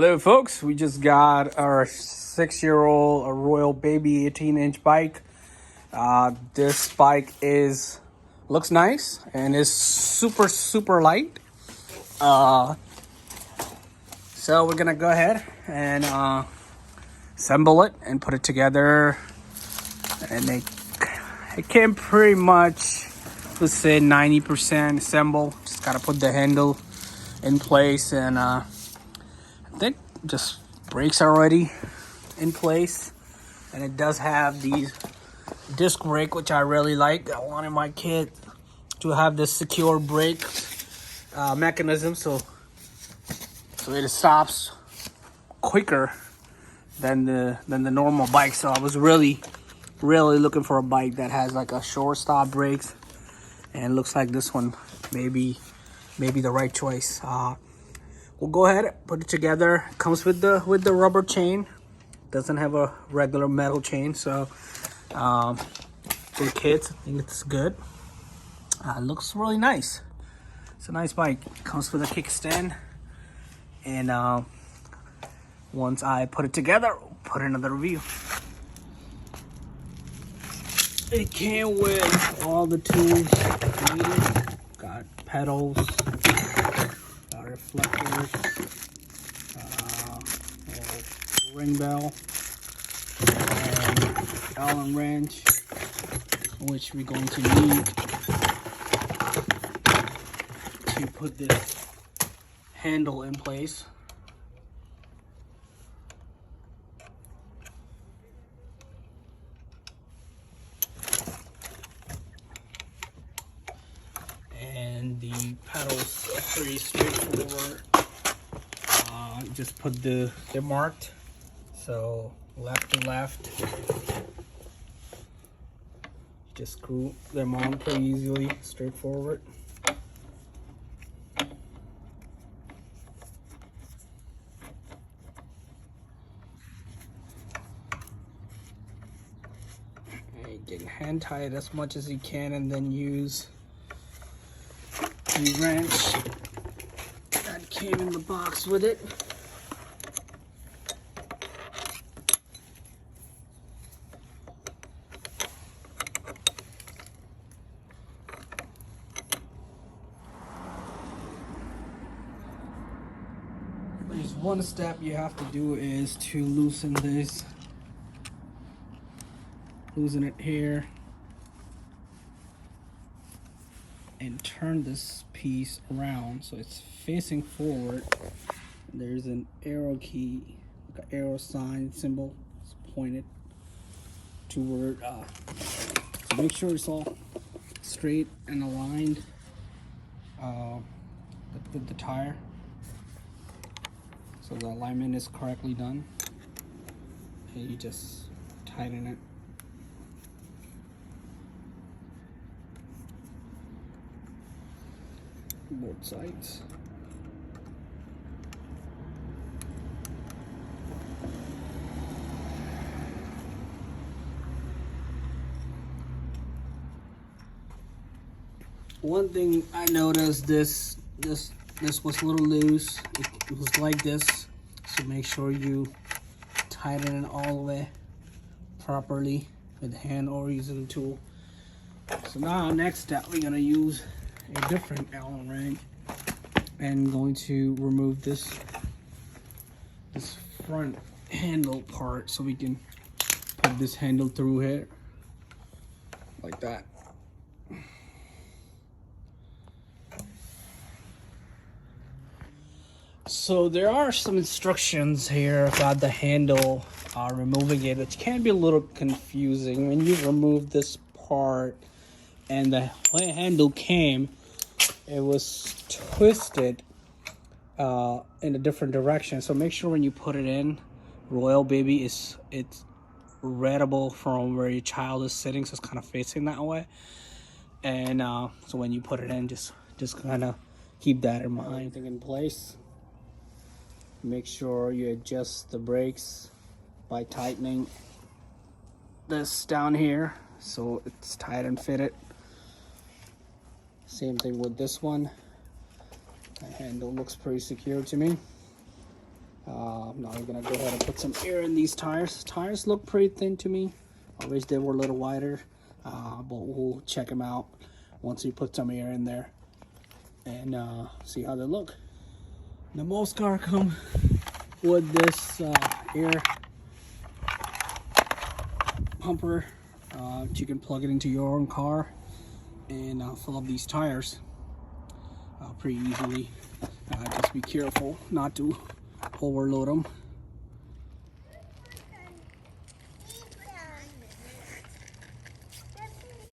Hello folks, we just got our 6-year-old Royalbaby 18-inch bike. This bike looks nice and is super light. So we're gonna go ahead and assemble it and put it together. And it can pretty much, let's say 90% assemble. Just gotta put the handle in place, and I think just brakes already in place, and it does have these disc brake, which I really like. I wanted my kid to have this secure brake mechanism, so it stops quicker than the normal bike. So I was really looking for a bike that has like a short stop brakes, and it looks like this one maybe the right choice. We'll go ahead, put it together. It comes with the rubber chain. Doesn't have a regular metal chain, so for kids, I think it's good. It looks really nice. It's a nice bike. It comes with a kickstand, and once I put it together, we'll put another review. It came with all the tools needed. Got pedals, got reflectors, ring bell, and Allen wrench, which we're going to need to put this handle in place. And the pedals are pretty straightforward. Just put they're marked, so left to left. Just screw them on pretty easily, straightforward. And you can hand tie it as much as you can, and then use the wrench that came in the box with it. There's one step you have to do, is to loosen this. Loosen it here and turn this piece around so it's facing forward. There's an arrow key, like an arrow sign symbol. It's pointed toward. So make sure it's all straight and aligned with the tire, so the alignment is correctly done. And you just tighten it. Both sides. One thing I noticed, this was a little loose. It was like this, so make sure you tighten it all the way properly with the hand or using a tool. So now, next step, we're gonna use a different Allen wrench and going to remove this front handle part, so we can put this handle through here like that. So there are some instructions here about the handle, removing it, which can be a little confusing. When you remove this part and the handle came, it was twisted in a different direction. So make sure when you put it in, Royalbaby it's readable from where your child is sitting, so it's kind of facing that way. And so when you put it in, just kind of keep that in mind. Everything in place. Make sure you adjust the brakes by tightening this down here so it's tight and fitted. Same thing with this one. The handle looks pretty secure to me. Now we're gonna go ahead and put some air in these tires. Tires look pretty thin to me. I wish they were a little wider, but we'll check them out once we put some air in there and see how they look. The most car come with this air pumper. You can plug it into your own car and fill up these tires pretty easily. Just be careful not to overload them.